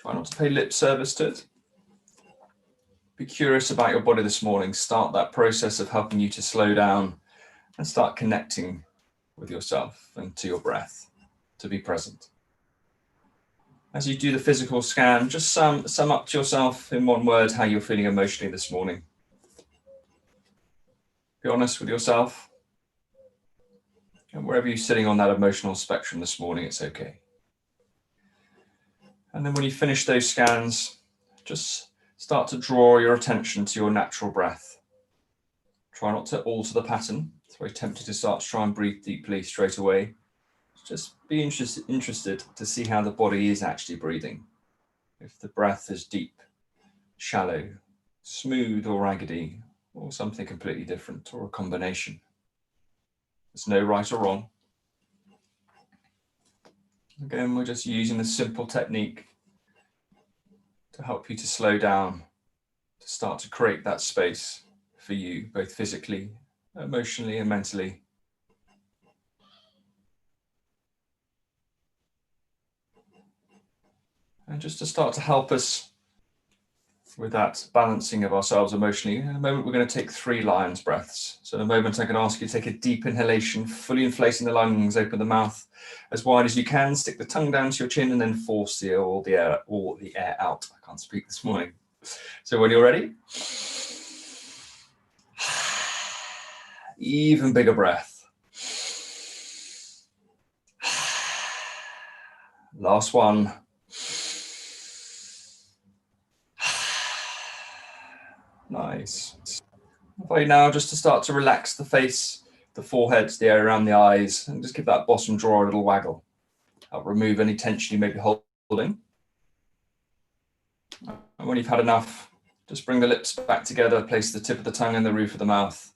Try not to pay lip service to it. Be curious about your body this morning. Start that process of helping you to slow down and start connecting with yourself and to your breath, to be present. As you do the physical scan, just sum up to yourself in one word how you're feeling emotionally this morning. Be honest with yourself. And wherever you're sitting on that emotional spectrum this morning, it's okay. And then when you finish those scans, just start to draw your attention to your natural breath. Try not to alter the pattern. It's very tempting to start to try and breathe deeply straight away. Just be interested to see how the body is actually breathing. If the breath is deep, shallow, smooth or raggedy, or something completely different, or a combination. There's no right or wrong. Again, we're just using the simple technique to help you to slow down, to start to create that space for you, both physically, emotionally, and mentally. And just to start to help us with that balancing of ourselves emotionally, in a moment we're going to take 3 lion's breaths. So in a moment I can ask you to take a deep inhalation, fully inflating the lungs, open the mouth as wide as you can, stick the tongue down to your chin and then force all the air out. I can't speak this morning. So when you're ready, even bigger breath. Last one. Nice. Invite you now just to start to relax the face, the forehead, the area around the eyes, and just give that bottom jaw a little waggle. Help remove any tension you may be holding. And when you've had enough, just bring the lips back together, place the tip of the tongue in the roof of the mouth.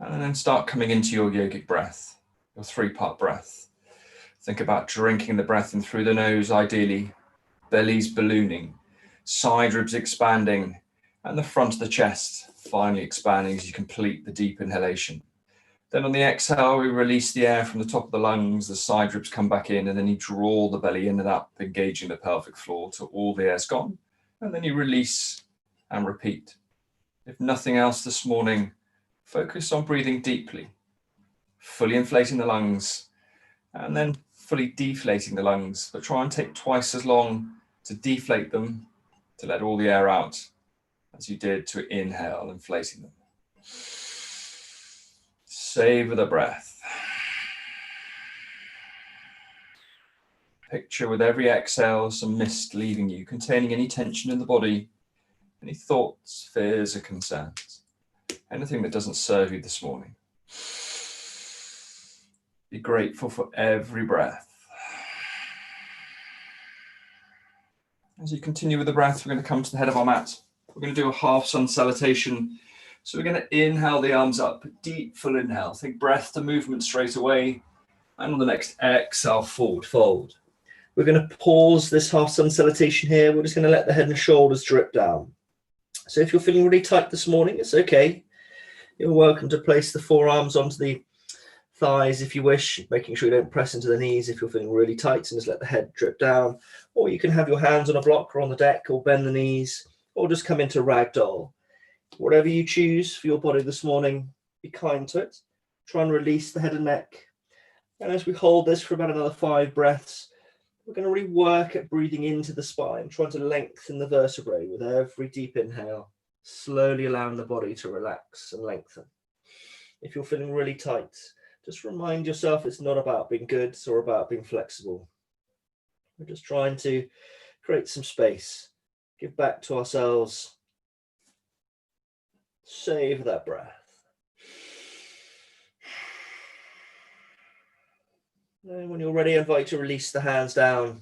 And then start coming into your yogic breath, your 3-part breath. Think about drinking the breath in through the nose, ideally, belly's ballooning, side ribs expanding, and the front of the chest finally expanding as you complete the deep inhalation. Then on the exhale, we release the air from the top of the lungs, the side ribs come back in, and then you draw the belly in and up, engaging the pelvic floor till all the air's gone. And then you release and repeat. If nothing else this morning, focus on breathing deeply, fully inflating the lungs, and then fully deflating the lungs, but try and take twice as long to deflate them, to let all the air out, as you did to inhale, inflating them. Savor the breath. Picture with every exhale some mist leaving you, containing any tension in the body, any thoughts, fears, or concerns, anything that doesn't serve you this morning. Be grateful for every breath. As you continue with the breath, we're going to come to the head of our mat. We're going to do a half sun salutation. So we're going to inhale the arms up, deep full inhale. Think breath to movement straight away. And on the next exhale, forward fold. We're going to pause this half sun salutation here. We're just going to let the head and shoulders drip down. So if you're feeling really tight this morning, it's okay. You're welcome to place the forearms onto the thighs if you wish, making sure you don't press into the knees if you're feeling really tight, and just let the head drip down. Or you can have your hands on a block or on the deck, or bend the knees, or just come into ragdoll. Whatever you choose for your body this morning, be kind to it. Try and release the head and neck. And as we hold this for about another 5 breaths, we're going to really work at breathing into the spine, trying to lengthen the vertebrae with every deep inhale, slowly allowing the body to relax and lengthen. If you're feeling really tight, just remind yourself it's not about being good or about being flexible. We're just trying to create some space, give back to ourselves. Savor that breath. And when you're ready, I invite you to release the hands down.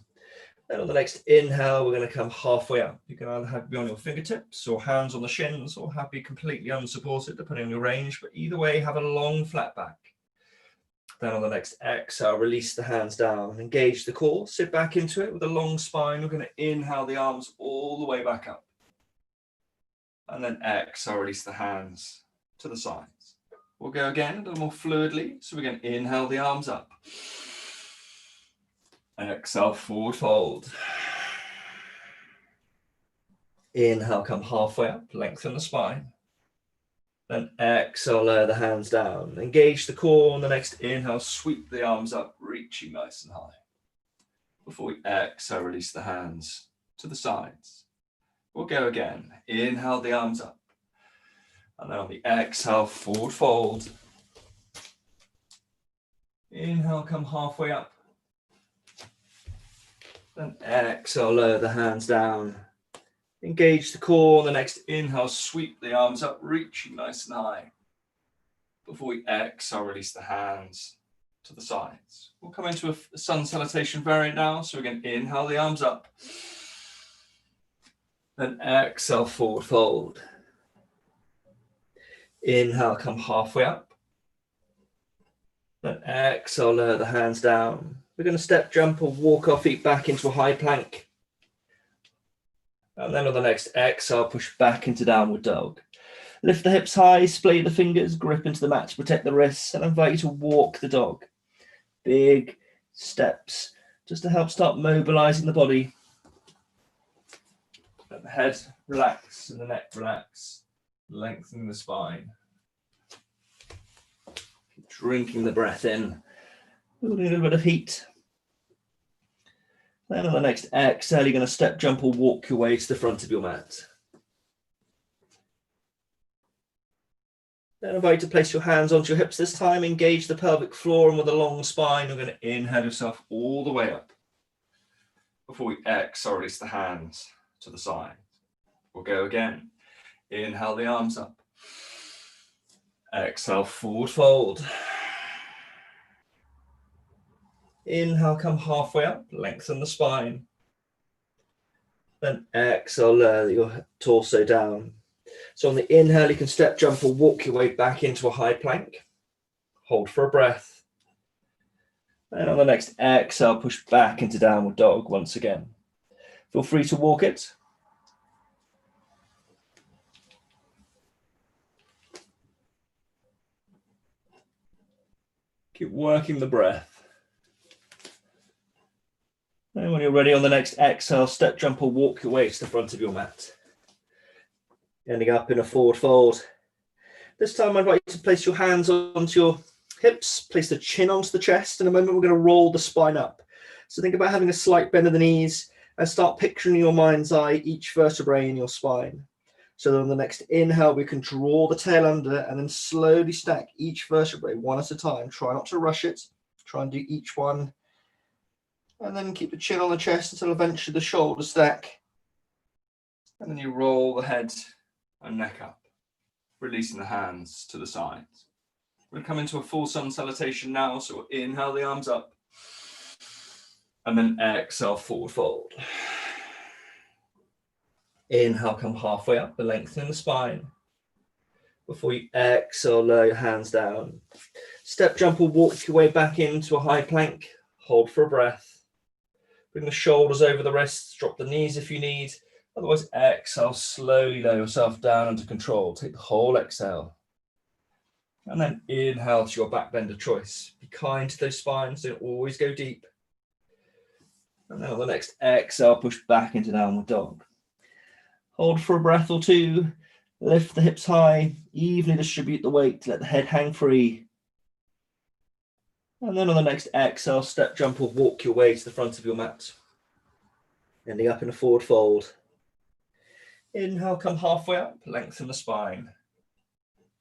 Then on the next inhale, we're going to come halfway up. You can either be on your fingertips or hands on the shins, or be completely unsupported, depending on your range. But either way, have a long flat back. Then on the next exhale, release the hands down and engage the core. Sit back into it with a long spine. We're going to inhale the arms all the way back up. And then exhale, release the hands to the sides. We'll go again a little more fluidly. So we're going to inhale the arms up. Exhale, forward fold. Inhale, come halfway up, lengthen the spine. Then exhale, lower the hands down. Engage the core. On the next inhale, sweep the arms up, reaching nice and high. Before we exhale, release the hands to the sides. We'll go again. Inhale the arms up. And then on the exhale, forward fold. Inhale, come halfway up. Then exhale, lower the hands down. Engage the core. On the next inhale, sweep the arms up, reaching nice and high. Before we exhale, release the hands to the sides. We'll come into a Sun Salutation variant now. So again, inhale the arms up. Then exhale, forward fold. Inhale, come halfway up. Then exhale, lower the hands down. We're going to step, jump, or walk our feet back into a high plank. And then on the next exhale, push back into downward dog. Lift the hips high, splay the fingers, grip into the mat to protect the wrists, and I invite you to walk the dog. Big steps, just to help start mobilizing the body. Let the head relax and the neck relax, lengthening the spine. Keep drinking the breath in, building a little bit of heat. Then on the next exhale, you're going to step, jump, or walk your way to the front of your mat. Then I invite you to place your hands onto your hips this time, engage the pelvic floor, and with a long spine, you're going to inhale yourself all the way up. Before we exhale, release the hands to the side. We'll go again. Inhale the arms up. Exhale, forward fold. Inhale, come halfway up, lengthen the spine. Then exhale, lower your torso down. So on the inhale, you can step, jump, or walk your way back into a high plank. Hold for a breath. And on the next exhale, push back into downward dog once again. Feel free to walk it. Keep working the breath. And when you're ready, on the next exhale, step, jump, or walk your way to the front of your mat. Ending up in a forward fold. This time I invite you to place your hands onto your hips, place the chin onto the chest. In a moment, we're going to roll the spine up. So think about having a slight bend of the knees and start picturing in your mind's eye each vertebrae in your spine. So that on the next inhale, we can draw the tail under and then slowly stack each vertebrae one at a time. Try not to rush it. Try and do each one. And then keep the chin on the chest until eventually the shoulders stack. And then you roll the head and neck up, releasing the hands to the sides. We're going to come into a full Sun Salutation now. So we'll inhale the arms up. And then exhale, forward fold. Inhale, come halfway up, lengthening the spine. Before you exhale, lower your hands down. Step, jump, or walk your way back into a high plank. Hold for a breath. Bring the shoulders over the wrists, drop the knees if you need. Otherwise, exhale, slowly lower yourself down under control. Take the whole exhale. And then inhale to your back bend of choice. Be kind to those spines, don't always go deep. And then on the next exhale, push back into downward dog. Hold for a breath or two. Lift the hips high, evenly distribute the weight, let the head hang free. And then on the next exhale, step, jump, or walk your way to the front of your mat. Ending up in a forward fold. Inhale, come halfway up, lengthen the spine.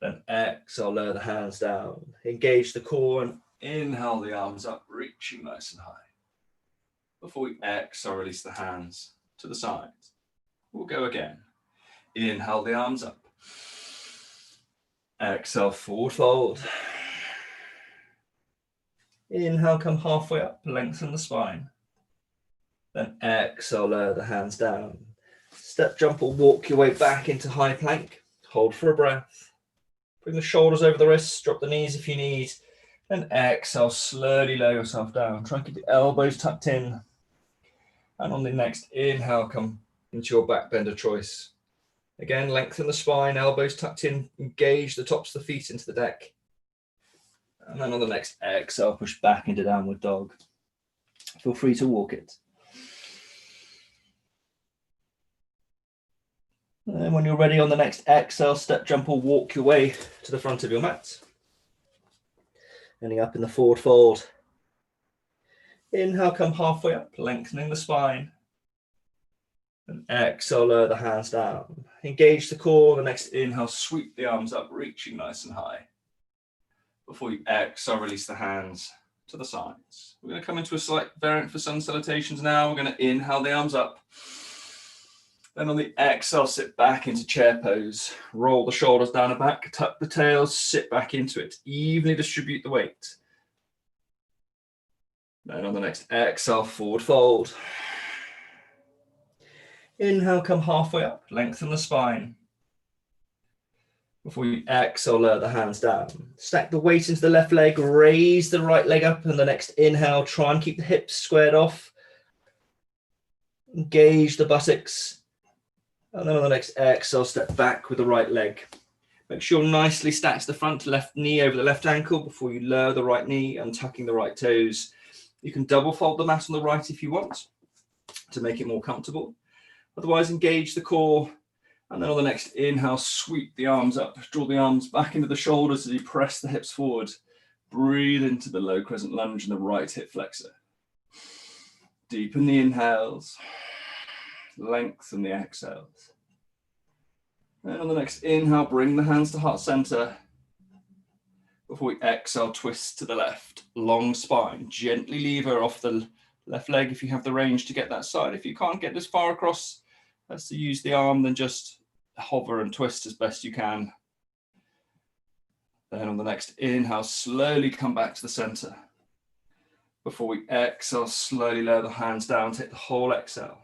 Then exhale, lower the hands down. Engage the core and inhale the arms up, reaching nice and high. Before we exhale, release the hands to the sides. We'll go again. Inhale the arms up. Exhale, forward fold. Inhale, come halfway up, lengthen the spine. Then exhale, lower the hands down. Step, jump, or walk your way back into high plank. Hold for a breath. Bring the shoulders over the wrists, drop the knees if you need. Then exhale, slowly lower yourself down. Try and keep the elbows tucked in. And on the next inhale, come into your back bend of choice. Again, lengthen the spine, elbows tucked in, engage the tops of the feet into the deck. And then on the next exhale, push back into downward dog. Feel free to walk it. And when you're ready, on the next exhale, step, jump, or walk your way to the front of your mat. Ending up in the forward fold. Inhale, come halfway up, lengthening the spine. And exhale, lower the hands down. Engage the core. The next inhale, sweep the arms up, reaching nice and high. Before you exhale, release the hands to the sides. We're going to come into a slight variant for Sun Salutations now. We're going to inhale the arms up. Then on the exhale, sit back into chair pose. Roll the shoulders down and back, tuck the tails, sit back into it. Evenly distribute the weight. Then on the next exhale, forward fold. Inhale, come halfway up, lengthen the spine. Before you exhale, lower the hands down. Stack the weight into the left leg, raise the right leg up, and the next inhale, try and keep the hips squared off. Engage the buttocks. And then on the next exhale, step back with the right leg. Make sure nicely stacks the front left knee over the left ankle before you lower the right knee, untucking the right toes. You can double fold the mat on the right if you want to make it more comfortable. Otherwise, engage the core. And then on the next inhale, sweep the arms up. Draw the arms back into the shoulders as you press the hips forward. Breathe into the low crescent lunge and the right hip flexor. Deepen the inhales. Lengthen the exhales. And on the next inhale, bring the hands to heart center. Before we exhale, twist to the left. Long spine. Gently lever off the left leg if you have the range to get that side. If you can't get as far across as to use the arm, then just hover and twist as best you can. Then on the next inhale, slowly come back to the center. Before we exhale, slowly lower the hands down, take the whole exhale.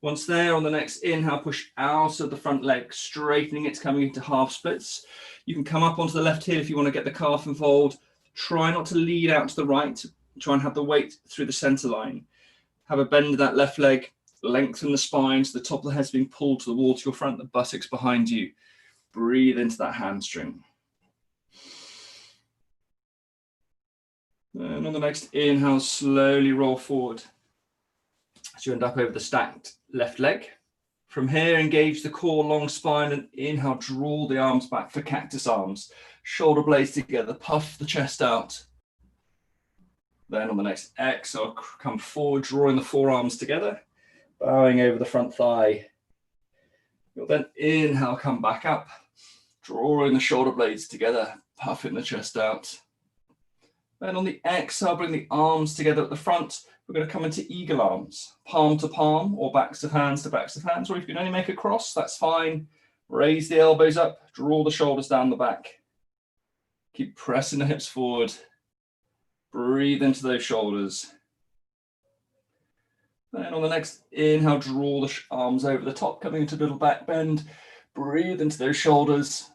Once there, on the next inhale, push out of the front leg, straightening it, coming into half splits. You can come up onto the left heel if you want to get the calf involved. Try not to lead out to the right. Try and have the weight through the center line. Have a bend in that left leg, lengthen the spine so the top of the head's being pulled to the wall to your front, the buttocks behind you. Breathe into that hamstring. And on the next inhale, slowly roll forward. So you end up over the stacked left leg. From here, engage the core, long spine, and inhale, draw the arms back for Cactus Arms. Shoulder blades together, puff the chest out. Then on the next exhale, come forward, drawing the forearms together, bowing over the front thigh. You'll then inhale, come back up, drawing the shoulder blades together, puffing the chest out. Then on the exhale, bring the arms together at the front. We're going to come into eagle arms, palm to palm or backs of hands to backs of hands, or if you can only make a cross, that's fine. Raise the elbows up, draw the shoulders down the back. Keep pressing the hips forward. Breathe into those shoulders. Then on the next inhale, draw the arms over the top, coming into a little back bend. Breathe into those shoulders.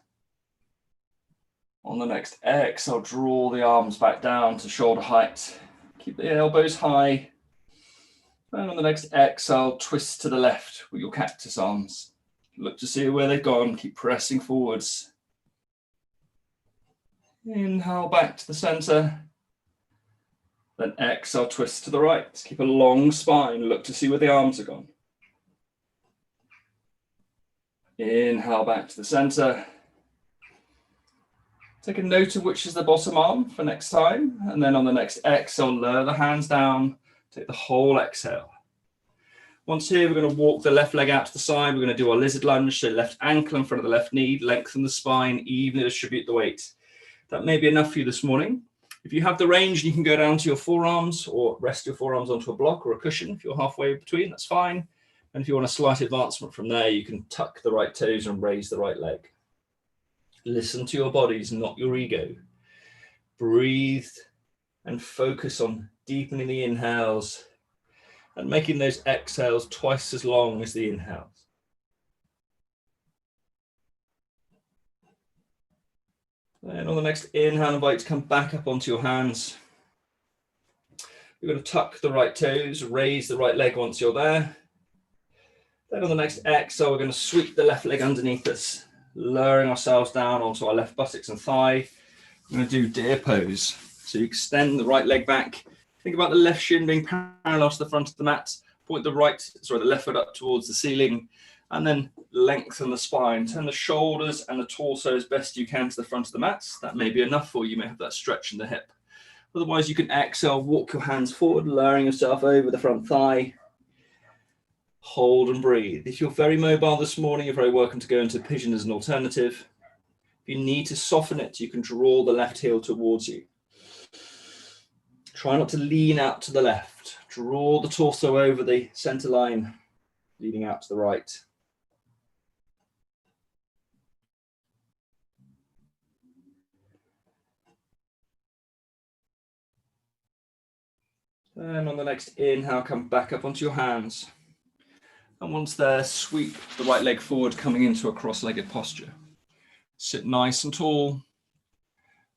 On the next exhale, draw the arms back down to shoulder height. Keep the elbows high. And on the next exhale, twist to the left with your cactus arms. Look to see where they've gone. Keep pressing forwards. Inhale back to the center. Then exhale, twist to the right. Keep a long spine. Look to see where the arms are gone. Inhale back to the center. Take a note of which is the bottom arm for next time. And then on the next exhale, lower the hands down. Take the whole exhale. Once here, we're going to walk the left leg out to the side. We're going to do our lizard lunge. So left ankle in front of the left knee. Lengthen the spine. Evenly distribute the weight. That may be enough for you this morning. If you have the range, you can go down to your forearms or rest your forearms onto a block or a cushion. If you're halfway between, that's fine. And if you want a slight advancement from there, you can tuck the right toes and raise the right leg. Listen to your bodies, not your ego. Breathe and focus on deepening the inhales and making those exhales twice as long as the inhales. Then on the next inhale, invite to come back up onto your hands. You're going to tuck the right toes, raise the right leg once you're there. Then on the next exhale, we're going to sweep the left leg underneath us, lowering ourselves down onto our left buttocks and thigh. We're going to do deer pose. So you extend the right leg back, Think about the left shin being parallel to the front of the mat. Point the left foot up towards the ceiling, and then lengthen the spine. Turn the shoulders and the torso as best you can to the front of the mat. That may be enough for you. You may have that stretch in the hip. Otherwise, you can exhale, walk your hands forward, lowering yourself over the front thigh. Hold and breathe. If you're very mobile this morning, you're very welcome to go into pigeon as an alternative. If you need to soften it, you can draw the left heel towards you. Try not to lean out to the left. Draw the torso over the center line, leaning out to the right. And on the next inhale, come back up onto your hands. And once there, sweep the right leg forward, coming into a cross-legged posture. Sit nice and tall.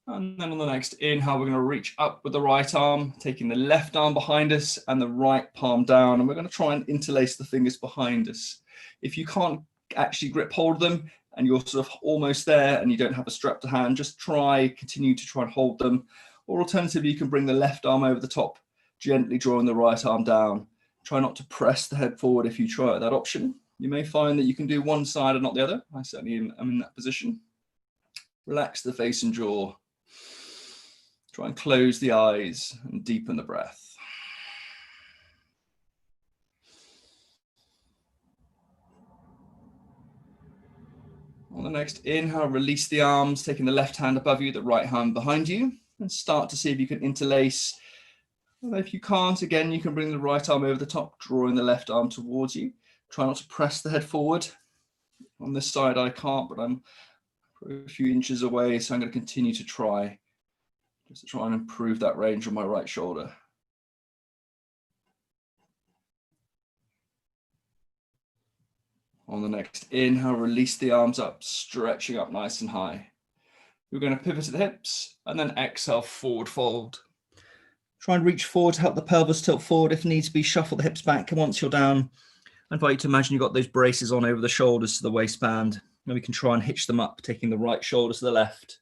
And then on the next inhale, we're going to reach up with the right arm, taking the left arm behind us and the right palm down. And we're going to try and interlace the fingers behind us. If you can't actually grip hold of them and you're sort of almost there and you don't have a strap to hand, just continue to try and hold them. Or alternatively, you can bring the left arm over the top, gently drawing the right arm down. Try not to press the head forward if you try that option. You may find that you can do one side and not the other. I certainly am in that position. Relax the face and jaw. Try and close the eyes and deepen the breath. On the next inhale, release the arms, taking the left hand above you, the right hand behind you, and start to see if you can interlace. And if you can't, again, you can bring the right arm over the top, drawing the left arm towards you. Try not to press the head forward. On this side, I can't, but I'm a few inches away, so I'm going to continue to try. Just to try and improve that range on my right shoulder. On the next inhale, release the arms up, stretching up nice and high. We're going to pivot to the hips and then exhale, forward fold. Try and reach forward to help the pelvis tilt forward. If needs be, shuffle the hips back. And once you're down, I invite you to imagine you've got those braces on over the shoulders to the waistband. And we can try and hitch them up, taking the right shoulder to the left,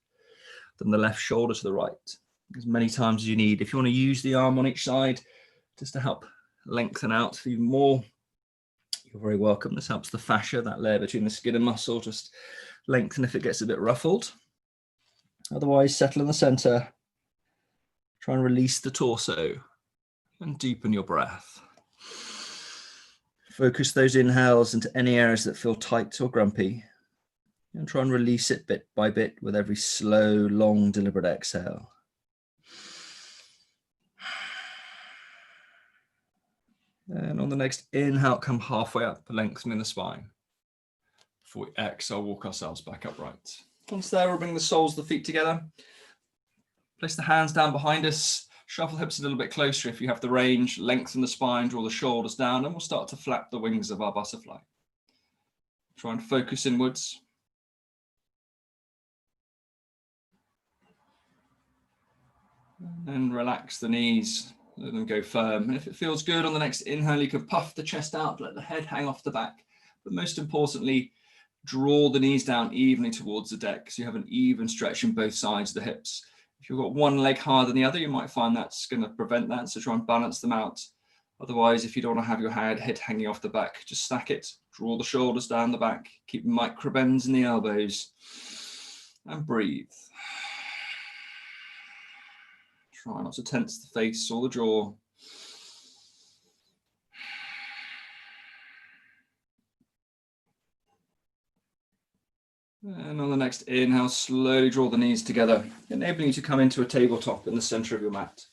then the left shoulder to the right. As many times as you need. If you want to use the arm on each side just to help lengthen out even more, you're very welcome. This helps the fascia, that layer between the skin and muscle, just lengthen if it gets a bit ruffled. Otherwise, settle in the center. Try and release the torso and deepen your breath. Focus those inhales into any areas that feel tight or grumpy, and try and release it bit by bit with every slow, long, deliberate exhale. And on the next inhale, come halfway up, lengthening the spine. Before we exhale, walk ourselves back upright. Once there, we'll bring the soles of the feet together. Place the hands down behind us. Shuffle the hips a little bit closer if you have the range. Lengthen the spine, draw the shoulders down, and we'll start to flap the wings of our butterfly. Try and focus inwards. And relax the knees. Let them go firm. And if it feels good on the next inhale, you can puff the chest out, let the head hang off the back. But most importantly, draw the knees down evenly towards the deck so you have an even stretch in both sides of the hips. If you've got one leg higher than the other, you might find that's going to prevent that. So try and balance them out. Otherwise, if you don't want to have your head hanging off the back, just stack it. Draw the shoulders down the back. Keep micro bends in the elbows. And breathe. Try not to tense the face or the jaw. And on the next inhale, slowly draw the knees together, enabling you to come into a tabletop in the center of your mat.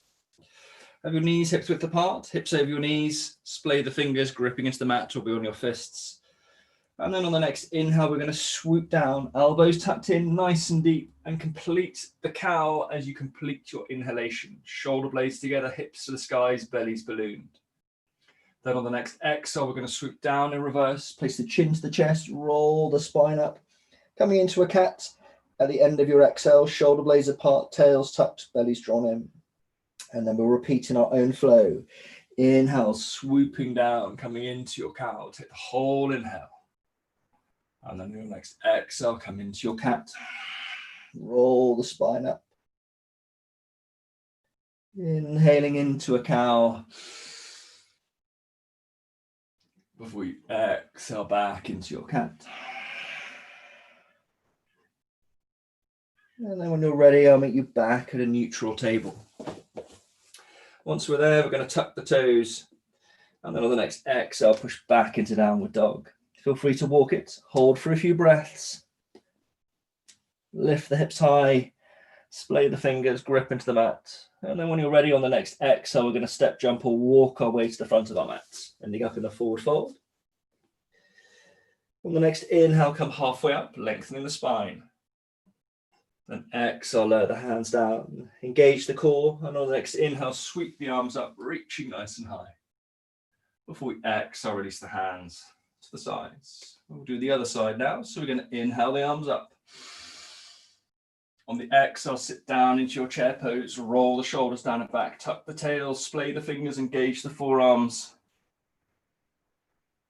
Have your knees hips width apart, hips over your knees, splay the fingers, gripping into the mat or be on your fists. And then on the next inhale, we're going to swoop down, elbows tucked in, nice and deep, and complete the cow as you complete your inhalation. Shoulder blades together, hips to the skies, bellies ballooned. Then on the next exhale, we're going to swoop down in reverse, place the chin to the chest, roll the spine up. Coming into a cat, at the end of your exhale, shoulder blades apart, tails tucked, bellies drawn in. And then we'll repeat in our own flow. Inhale, swooping down, coming into your cow. Take the whole inhale. And then your next exhale, come into your cat. Roll the spine up. Inhaling into a cow. Before you exhale back into your cat. And then when you're ready, I'll meet you back at a neutral table. Once we're there, we're going to tuck the toes. And then on the next exhale, push back into downward dog. Feel free to walk it. Hold for a few breaths. Lift the hips high. Splay the fingers, grip into the mat. And then when you're ready on the next exhale, we're going to step, jump, or walk our way to the front of our mat. Ending up in a forward fold. On the next inhale, come halfway up, lengthening the spine. Then exhale, lower the hands down. Engage the core. And on the next inhale, sweep the arms up, reaching nice and high. Before we exhale, release the hands to the sides. We'll do the other side now. So we're going to inhale the arms up. On the exhale, sit down into your chair pose. Roll the shoulders down and back. Tuck the tail, splay the fingers, engage the forearms.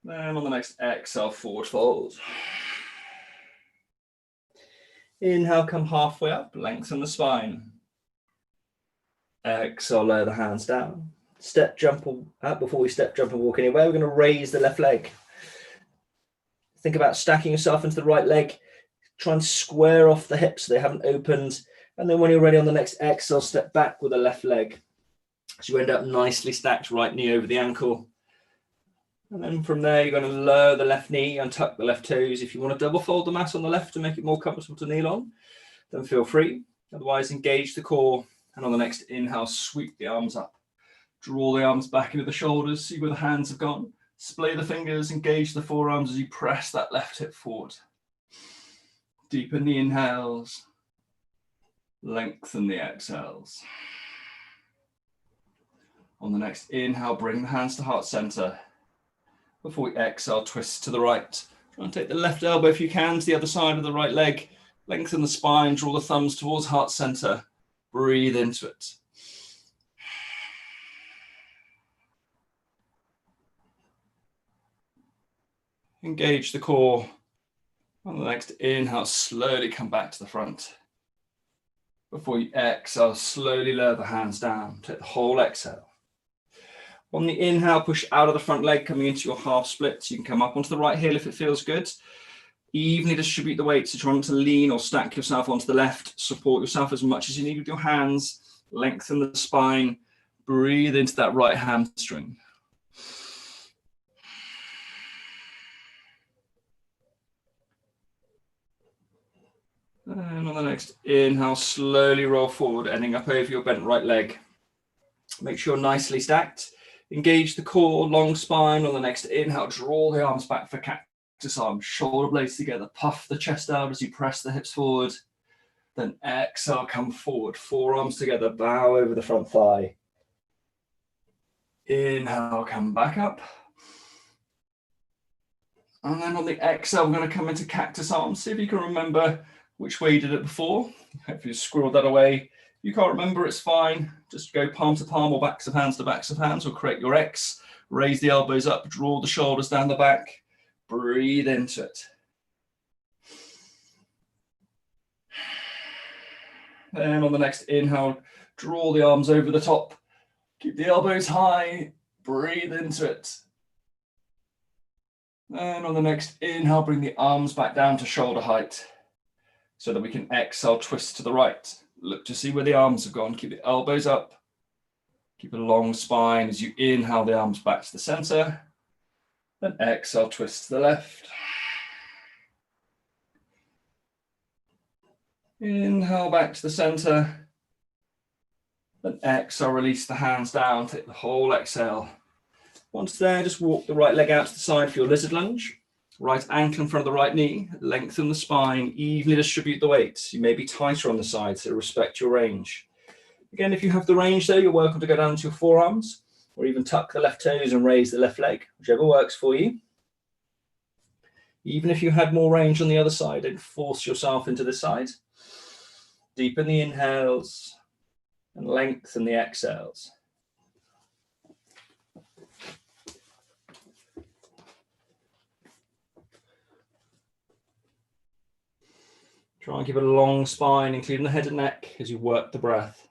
Then on the next exhale, forward fold. Inhale, come halfway up, lengthen the spine. Exhale, lower the hands down. Step, jump up. Before we step, jump and walk anywhere, we're going to raise the left leg. Think about stacking yourself into the right leg. Try and square off the hips so they haven't opened. And then when you're ready on the next exhale, step back with the left leg. So you end up nicely stacked, right knee over the ankle. And then from there, you're going to lower the left knee and tuck the left toes. If you want to double fold the mat on the left to make it more comfortable to kneel on, then feel free. Otherwise, engage the core. And on the next inhale, sweep the arms up. Draw the arms back into the shoulders. See where the hands have gone. Splay the fingers, engage the forearms as you press that left hip forward. Deepen the inhales. Lengthen the exhales. On the next inhale, bring the hands to heart center. Before we exhale, twist to the right. Try and take the left elbow if you can to the other side of the right leg. Lengthen the spine, draw the thumbs towards heart center. Breathe into it. Engage the core. On the next inhale, slowly come back to the front. Before you exhale, slowly lower the hands down. Take the whole exhale. On the inhale, push out of the front leg, coming into your half split. You can come up onto the right heel if it feels good. Evenly distribute the weight, so try not to lean or stack yourself onto the left. Support yourself as much as you need with your hands. Lengthen the spine. Breathe into that right hamstring. And on the next inhale, slowly roll forward, ending up over your bent right leg. Make sure you're nicely stacked. Engage the core, long spine. On the next inhale, draw the arms back for cactus arms. Shoulder blades together. Puff the chest out as you press the hips forward. Then exhale, come forward. Forearms together, bow over the front thigh. Inhale, come back up. And then on the exhale, we're going to come into cactus arms. See if you can remember which way you did it before. If you squirreled that away, you can't remember, it's fine. Just go palm to palm or backs of hands to backs of hands, or create your X. Raise the elbows up, draw the shoulders down the back. Breathe into it. And on the next inhale, draw the arms over the top. Keep the elbows high. Breathe into it. And on the next inhale, bring the arms back down to shoulder height so that we can exhale, twist to the right. Look to see where the arms have gone. Keep the elbows up. Keep a long spine as you inhale the arms back to the center. Then exhale, twist to the left. Inhale back to the center. Then exhale, release the hands down. Take the whole exhale. Once there, just walk the right leg out to the side for your lizard lunge. Right ankle in front of the right knee. Lengthen the spine. Evenly distribute the weight. You may be tighter on the side, so respect your range. Again, if you have the range though, you're welcome to go down to your forearms, or even tuck the left toes and raise the left leg, whichever works for you. Even if you had more range on the other side, don't force yourself into this side. Deepen the inhales and lengthen the exhales. Try and keep a long spine, including the head and neck, as you work the breath.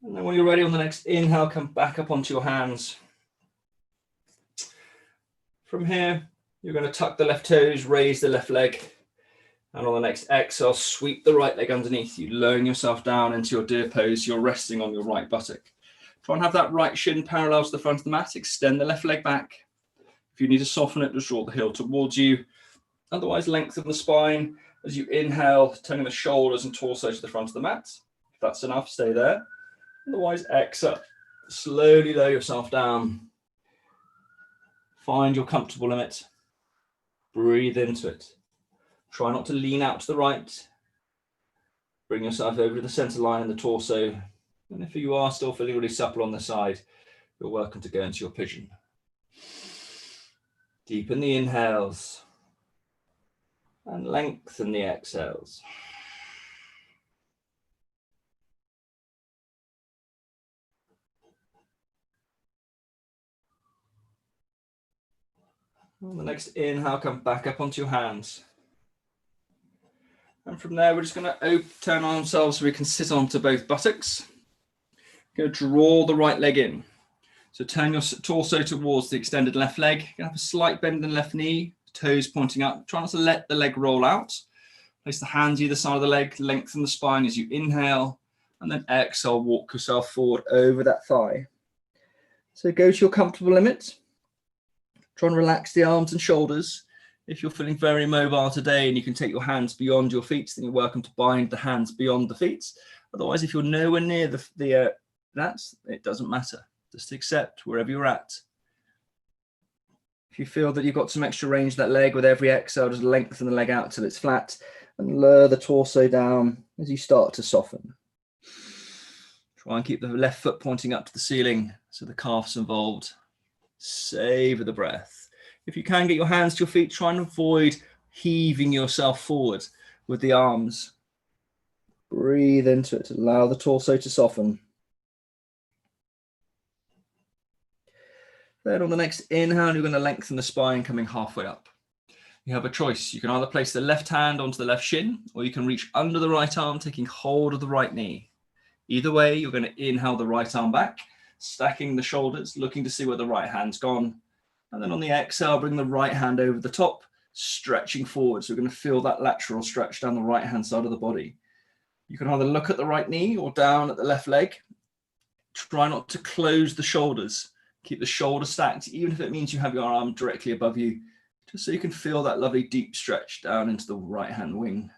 And then when you're ready on the next inhale, come back up onto your hands. From here, you're going to tuck the left toes, raise the left leg. And on the next exhale, sweep the right leg underneath you, lowering yourself down into your deer pose. You're resting on your right buttock. Try and have that right shin parallel to the front of the mat. Extend the left leg back. If you need to soften it, just draw the heel towards you. Otherwise, lengthen the spine as you inhale, turning the shoulders and torso to the front of the mat. If that's enough, stay there. Otherwise, exhale. Slowly lower yourself down. Find your comfortable limit. Breathe into it. Try not to lean out to the right. Bring yourself over to the center line in the torso. And if you are still feeling really supple on the side, you're welcome to go into your pigeon. Deepen the inhales and lengthen the exhales. On the next inhale, come back up onto your hands. And from there, we're just going to turn ourselves so we can sit onto both buttocks. Going to draw the right leg in. So turn your torso towards the extended left leg. You're going to have a slight bend in the left knee, toes pointing up. Try not to let the leg roll out. Place the hands either side of the leg, lengthen the spine as you inhale, and then exhale, walk yourself forward over that thigh. So go to your comfortable limit. Try and relax the arms and shoulders. If you're feeling very mobile today and you can take your hands beyond your feet, then you're welcome to bind the hands beyond the feet. Otherwise, if you're nowhere near it doesn't matter. Just accept wherever you're at. If you feel that you've got some extra range of that leg with every exhale, just lengthen the leg out till it's flat and lower the torso down as you start to soften. Try and keep the left foot pointing up to the ceiling so the calf's involved. Savor the breath. If you can get your hands to your feet, try and avoid heaving yourself forward with the arms. Breathe into it. Allow the torso to soften. Then on the next inhale, you're going to lengthen the spine coming halfway up. You have a choice. You can either place the left hand onto the left shin, or you can reach under the right arm, taking hold of the right knee. Either way, you're going to inhale the right arm back, stacking the shoulders, looking to see where the right hand's gone. And then on the exhale, bring the right hand over the top, stretching forward. So we're going to feel that lateral stretch down the right-hand side of the body. You can either look at the right knee or down at the left leg. Try not to close the shoulders. Keep the shoulders stacked, even if it means you have your arm directly above you, just so you can feel that lovely deep stretch down into the right-hand wing.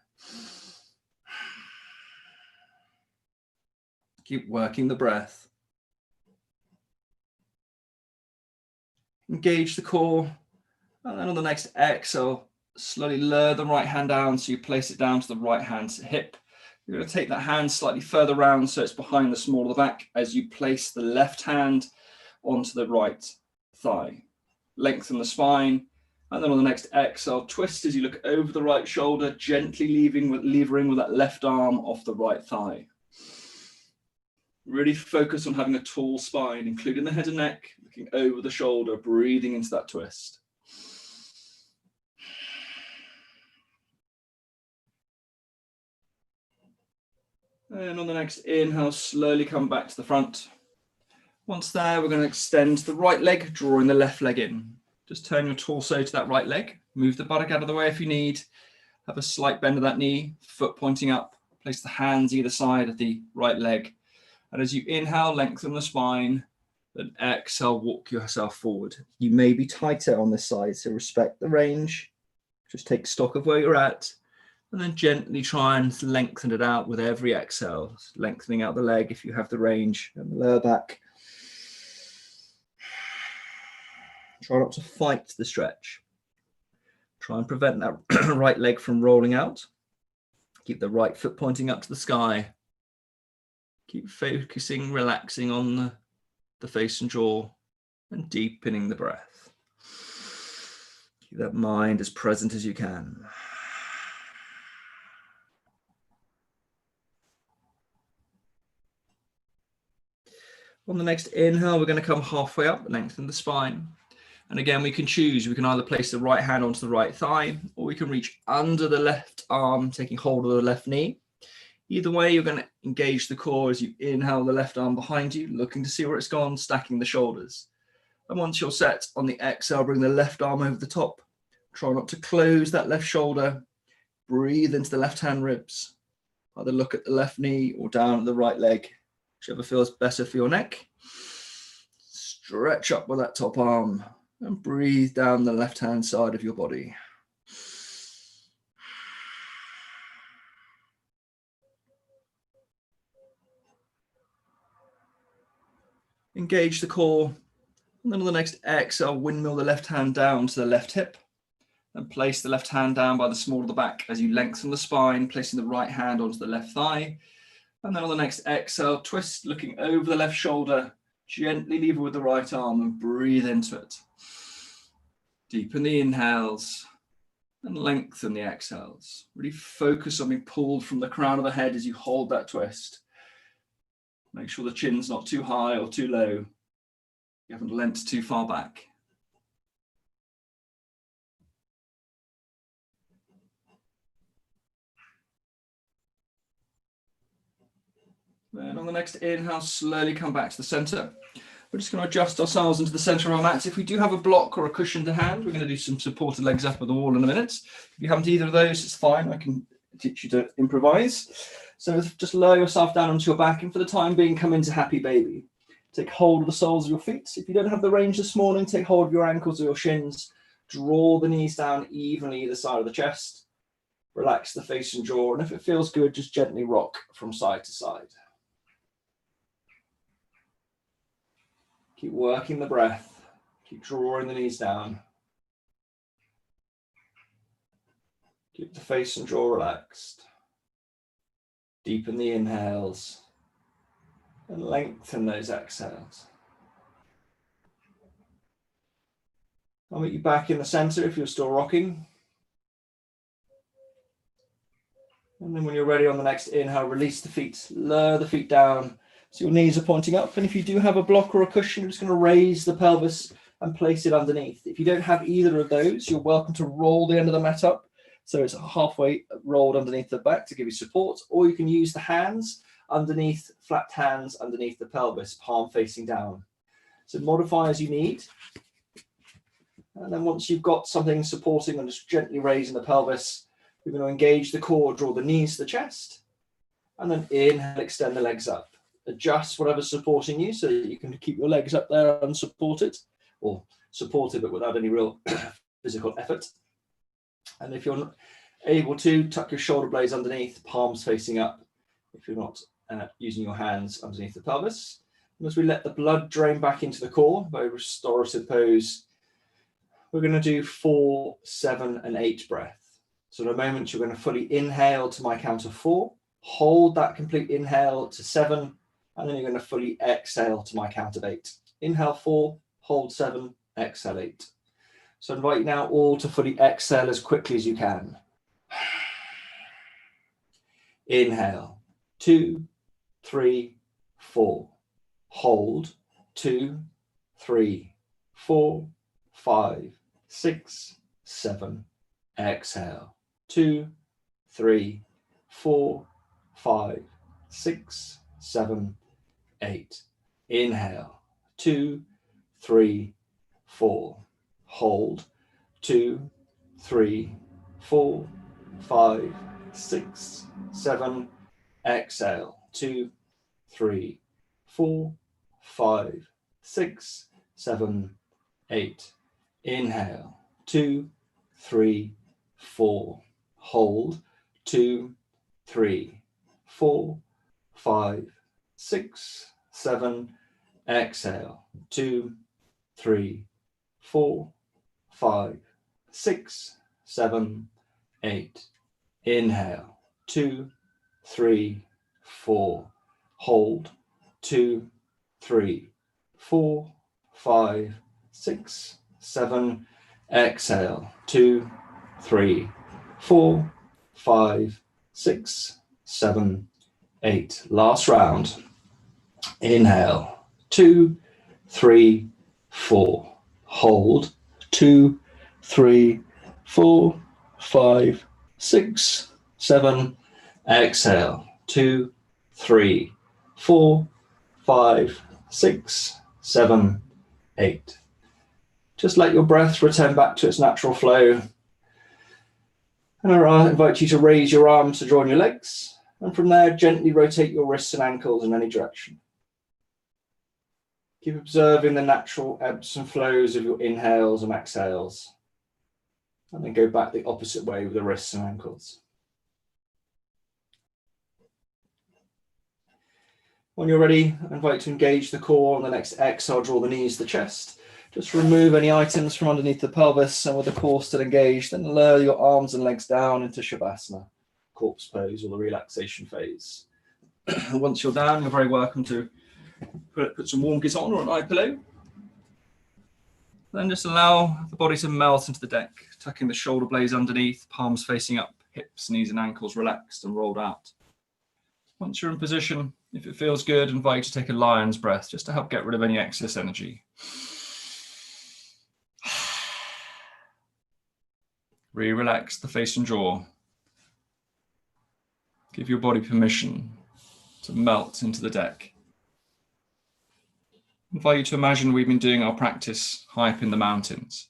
Keep working the breath. Engage the core. And then on the next exhale, slowly lower the right hand down so you place it down to the right hand's hip. You're going to take that hand slightly further round so it's behind the small of the back as you place the left hand onto the right thigh. Lengthen the spine. And then on the next exhale, twist as you look over the right shoulder, gently levering with that left arm off the right thigh. Really focus on having a tall spine, including the head and neck, looking over the shoulder, breathing into that twist. And on the next inhale, slowly come back to the front. Once there, we're going to extend the right leg, drawing the left leg in. Just turn your torso to that right leg. Move the buttock out of the way if you need. Have a slight bend of that knee, foot pointing up. Place the hands either side of the right leg. And as you inhale, lengthen the spine. Then exhale, walk yourself forward. You may be tighter on this side, so respect the range. Just take stock of where you're at. And then gently try and lengthen it out with every exhale. Lengthening out the leg if you have the range, and the lower back. Try not to fight the stretch. Try and prevent that right leg from rolling out. Keep the right foot pointing up to the sky. Keep focusing, relaxing on the face and jaw, and deepening the breath. Keep that mind as present as you can. On the next inhale, we're going to come halfway up, lengthen the spine. And again, we can choose. We can either place the right hand onto the right thigh, or we can reach under the left arm, taking hold of the left knee. Either way, you're going to engage the core as you inhale the left arm behind you, looking to see where it's gone, stacking the shoulders. And once you're set on the exhale, bring the left arm over the top. Try not to close that left shoulder. Breathe into the left hand ribs. Either look at the left knee or down at the right leg, whichever feels better for your neck. Stretch up with that top arm and breathe down the left hand side of your body. Engage the core, and then on the next exhale, windmill the left hand down to the left hip, and place the left hand down by the small of the back as you lengthen the spine, placing the right hand onto the left thigh. And then on the next exhale, twist, looking over the left shoulder, gently lever with the right arm and breathe into it. Deepen the inhales and lengthen the exhales. Really focus on being pulled from the crown of the head as you hold that twist. Make sure the chin's not too high or too low. You haven't leant too far back. Then on the next inhale, slowly come back to the center. We're just going to adjust ourselves into the center of our mats. If we do have a block or a cushion to hand, we're going to do some supported legs up at the wall in a minute. If you haven't either of those, it's fine. I can teach you to improvise. So just lower yourself down onto your back, and for the time being, come into happy baby. Take hold of the soles of your feet. If you don't have the range this morning, take hold of your ankles or your shins. Draw the knees down evenly either side of the chest. Relax the face and jaw, and if it feels good, just gently rock from side to side. Keep working the breath. Keep drawing the knees down. Keep the face and jaw relaxed. Deepen the inhales and lengthen those exhales. I'll meet you back in the center if you're still rocking. And then when you're ready on the next inhale, release the feet, lower the feet down. So your knees are pointing up, and if you do have a block or a cushion, you're just going to raise the pelvis and place it underneath. If you don't have either of those, you're welcome to roll the end of the mat up, so it's halfway rolled underneath the back to give you support, or you can use the hands underneath, flat hands underneath the pelvis, palm facing down. So modify as you need. And then once you've got something supporting and just gently raising the pelvis, you're going to engage the core, draw the knees to the chest, and then inhale, extend the legs up. Adjust whatever's supporting you so that you can keep your legs up there unsupported, or supported but without any real physical effort. And if you're not able to, tuck your shoulder blades underneath, palms facing up, if you're not using your hands underneath the pelvis. And as we let the blood drain back into the core, very restorative pose, we're going to do 4, 7, and 8 breath. So in a moment, you're going to fully inhale to my count of 4, hold that complete inhale to 7, and then you're going to fully exhale to my count of 8. Inhale 4, hold 7, exhale 8. So I invite you now all to fully exhale as quickly as you can. Inhale, 2, 3, 4. Hold, 2, 3, 4, 5, 6, 7. Exhale, 2, 3, 4, 5, 6, 7, 8. Inhale, 2, 3, 4. Hold, 2, 3, 4, 5, 6, 7. Exhale, 2, 3, 4, 5, 6, 7, 8. Inhale, 2, 3, 4. Hold, 2, 3, 4, 5, 6, 7. Exhale, 2, 3, 4, 5, 6, 7, 8. Inhale, 2, 3, 4. Hold, 2, 3, 4, 5, 6, 7. Exhale, 2, 3, 4, 5, 6, 7, 8. Last round. Inhale, 2, 3, 4. Hold, 2, 3, 4, 5, 6, 7. Exhale, 2, 3, 4, 5, 6, 7, 8. Just let your breath return back to its natural flow. And I invite you to raise your arms to join your legs. And from there, gently rotate your wrists and ankles in any direction. Keep observing the natural ebbs and flows of your inhales and exhales. And then go back the opposite way with the wrists and ankles. When you're ready, I invite you to engage the core. On the next exhale, draw the knees to the chest. Just remove any items from underneath the pelvis, and with the core still engaged, then lower your arms and legs down into Shavasana, corpse pose, or the relaxation phase. Once you're down, you're very welcome to put some warm gears on or an eye pillow. Then just allow the body to melt into the deck, tucking the shoulder blades underneath, palms facing up, hips, knees and ankles relaxed and rolled out. Once you're in position, if it feels good, I invite you to take a lion's breath just to help get rid of any excess energy. Relax the face and jaw. Give your body permission to melt into the deck. I invite you to imagine we've been doing our practice high up in the mountains.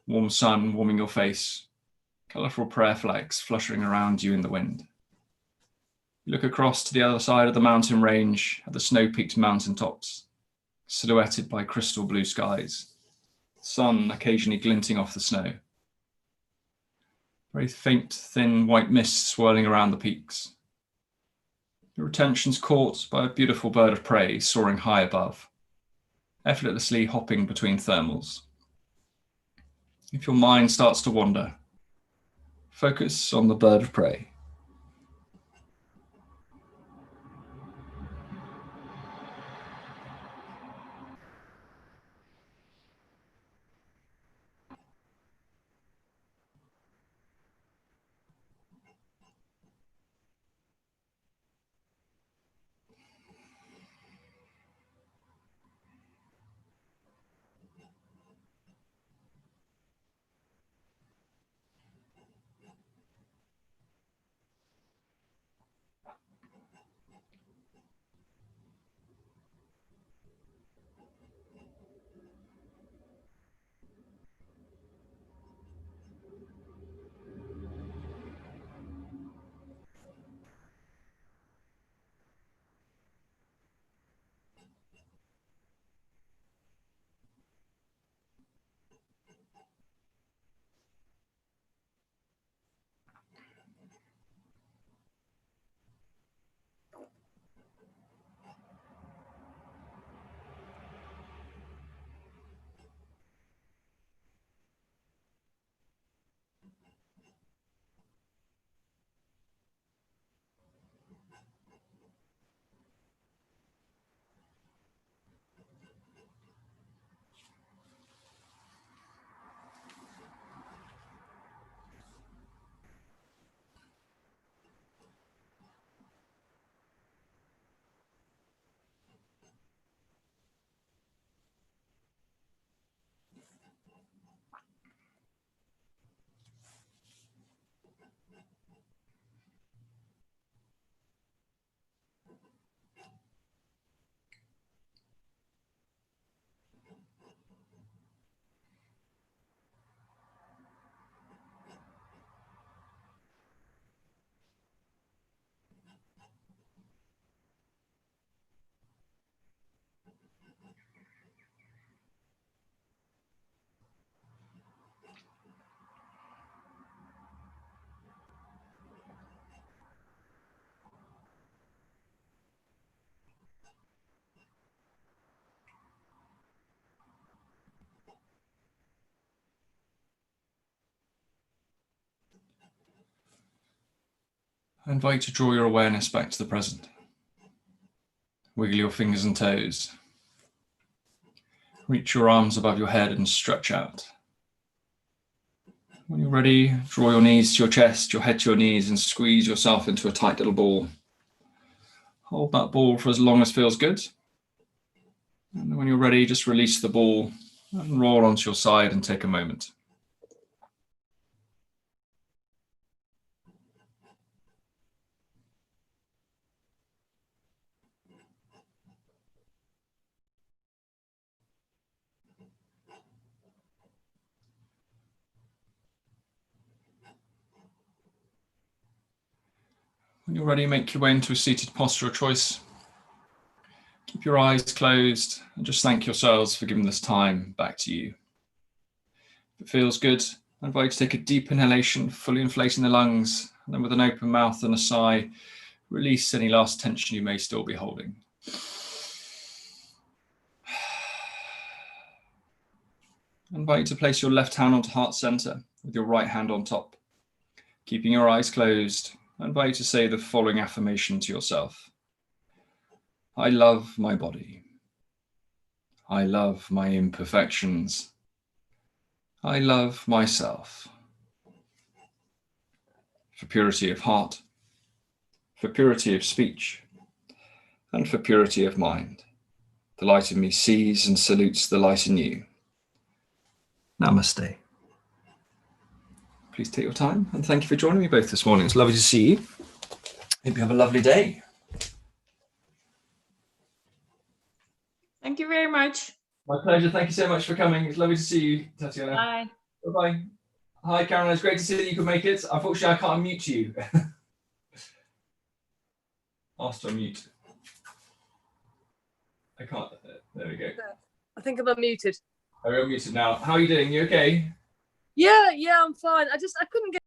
Warm sun warming your face, colourful prayer flags fluttering around you in the wind. You look across to the other side of the mountain range at the snow-peaked mountaintops, silhouetted by crystal blue skies, the sun occasionally glinting off the snow. Very faint, thin white mist swirling around the peaks. Your attention's caught by a beautiful bird of prey soaring high above, effortlessly hopping between thermals. If your mind starts to wander, focus on the bird of prey. I invite you to draw your awareness back to the present. Wiggle your fingers and toes. Reach your arms above your head and stretch out. When you're ready, draw your knees to your chest, your head to your knees, and squeeze yourself into a tight little ball. Hold that ball for as long as feels good. And when you're ready, just release the ball and roll onto your side and take a moment. When you're ready, make your way into a seated posture of choice. Keep your eyes closed and just thank yourselves for giving this time back to you. If it feels good, I invite you to take a deep inhalation, fully inflating the lungs, and then with an open mouth and a sigh, release any last tension you may still be holding. I invite you to place your left hand onto heart center with your right hand on top. Keeping your eyes closed, I invite you to say the following affirmation to yourself. I love my body. I love my imperfections. I love myself. For purity of heart, for purity of speech, and for purity of mind, the light in me sees and salutes the light in you. Namaste. Please take your time and thank you for joining me both this morning. It's lovely to see you. Hope you have a lovely day. Thank you very much. My pleasure. Thank you so much for coming. It's lovely to see you, Tatiana. Bye. Bye-bye. Hi, Caroline. It's great to see that you could make it. Unfortunately, I can't unmute you. Asked to unmute. I can't. There we go. I think I'm unmuted. I'm unmuted now. How are you doing? You okay? Yeah, I'm fine. I couldn't get